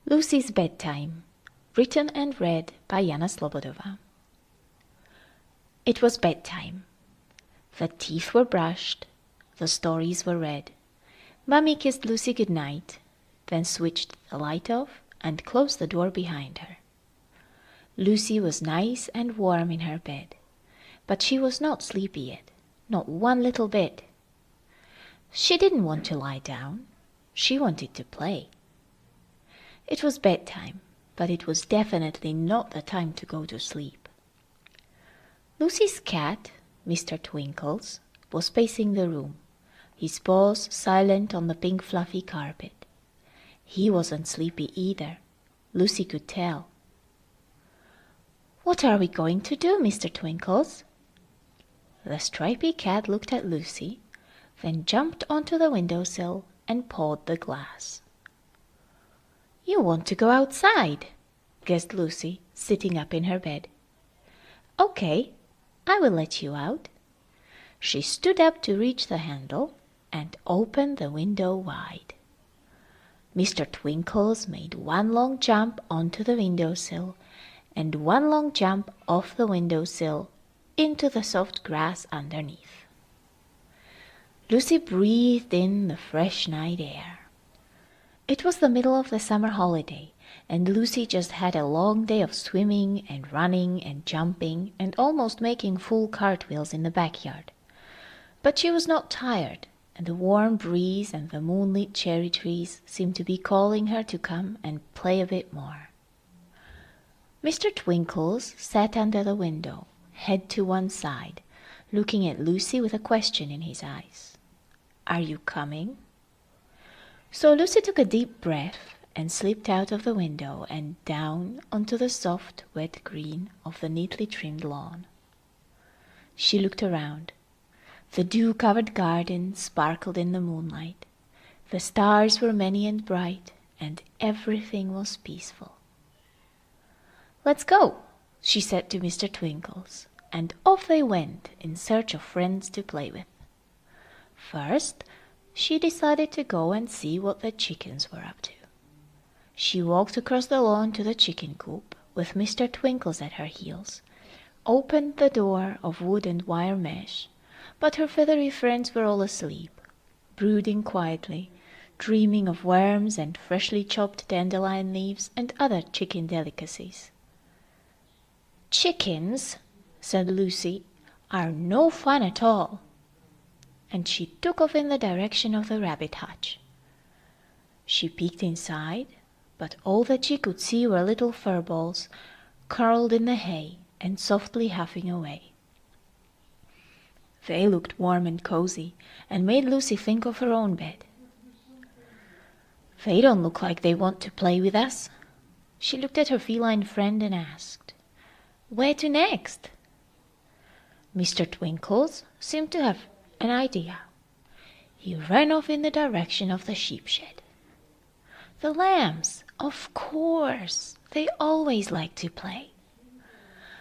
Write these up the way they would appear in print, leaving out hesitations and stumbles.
Lucy's Bedtime, written and read by Jana. It was bedtime. The teeth were brushed, the stories were read. Mummy kissed Lucy good night, then switched the light off and closed the door behind her. Lucy was nice and warm in her bed, but she was not sleepy yet, not one little bit. She didn't want to lie down. She wanted to play. It was bedtime, but it was definitely not the time to go to sleep. Lucy's cat, Mr. Twinkles, was pacing the room, his paws silent on the pink fluffy carpet. He wasn't sleepy either. Lucy could tell. "What are we going to do, Mr. Twinkles?" The stripy cat looked at Lucy, then jumped onto the windowsill and pawed the glass. "You want to go outside," guessed Lucy, sitting up in her bed. "Okay, I will let you out." She stood up to reach the handle and opened the window wide. Mr. Twinkles made one long jump onto the windowsill and one long jump off the windowsill into the soft grass underneath. Lucy breathed in the fresh night air. It was the middle of the summer holiday, and Lucy just had a long day of swimming and running and jumping and almost making full cartwheels in the backyard. But she was not tired, and the warm breeze and the moonlit cherry trees seemed to be calling her to come and play a bit more. Mr. Twinkles sat under the window, head to one side, looking at Lucy with a question in his eyes. "Are you coming?" So Lucy took a deep breath and slipped out of the window and down onto the soft, wet green of the neatly trimmed lawn. She looked around. The dew-covered garden sparkled in the moonlight. The stars were many and bright, and everything was peaceful. "Let's go," she said to Mr. Twinkles, and off they went in search of friends to play with. First, she decided to go and see what the chickens were up to. She walked across the lawn to the chicken coop, with Mr. Twinkles at her heels, opened the door of wood and wire mesh, but her feathery friends were all asleep, brooding quietly, dreaming of worms and freshly chopped dandelion leaves and other chicken delicacies. "Chickens," said Lucy, "are no fun at all." And she took off in the direction of the rabbit hutch. She peeked inside, but all that she could see were little fur balls curled in the hay and softly huffing away. They looked warm and cozy, and made Lucy think of her own bed. "They don't look like they want to play with us." She looked at her feline friend and asked, "Where to next?" Mr. Twinkles seemed to have an idea. He ran off in the direction of the sheep shed. "The lambs, of course, they always like to play."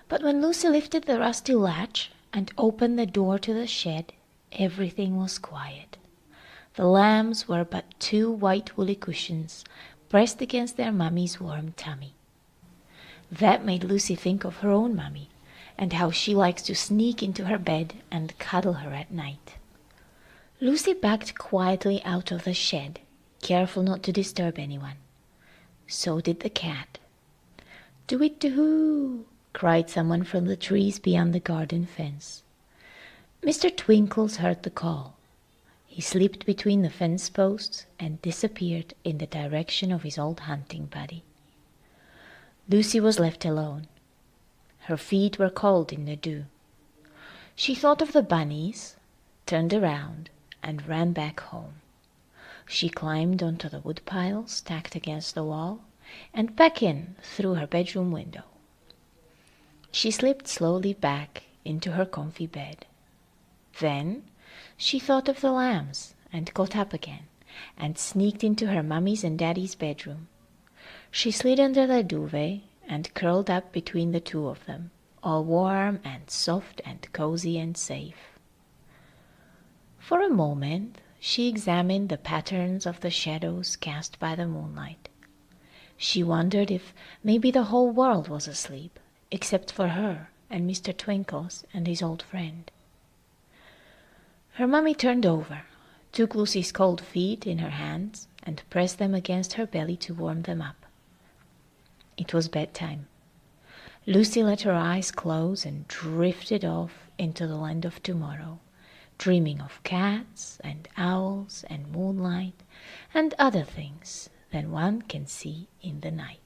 But when Lucy lifted the rusty latch and opened the door to the shed, everything was quiet. The lambs were but two white woolly cushions pressed against their mummy's warm tummy. That made Lucy think of her own mummy, and how she likes to sneak into her bed and cuddle her at night. Lucy backed quietly out of the shed, careful not to disturb anyone. So did the cat. "Do-it-do-hoo!" cried someone from the trees beyond the garden fence. Mr. Twinkles heard the call. He slipped between the fence posts and disappeared in the direction of his old hunting buddy. Lucy was left alone. Her feet were cold in the dew. She thought of the bunnies, turned around, and ran back home. She climbed onto the woodpile stacked against the wall and back in through her bedroom window. She slipped slowly back into her comfy bed. Then she thought of the lambs and got up again and sneaked into her mummy's and daddy's bedroom. She slid under the duvet and curled up between the two of them, all warm and soft and cozy and safe. For a moment she examined the patterns of the shadows cast by the moonlight. She wondered if maybe the whole world was asleep, except for her and Mr. Twinkle and his old friend. Her mummy turned over, took Lucy's cold feet in her hands, and pressed them against her belly to warm them up. It was bedtime. Lucy let her eyes close and drifted off into the land of tomorrow, dreaming of cats and owls and moonlight and other things than one can see in the night.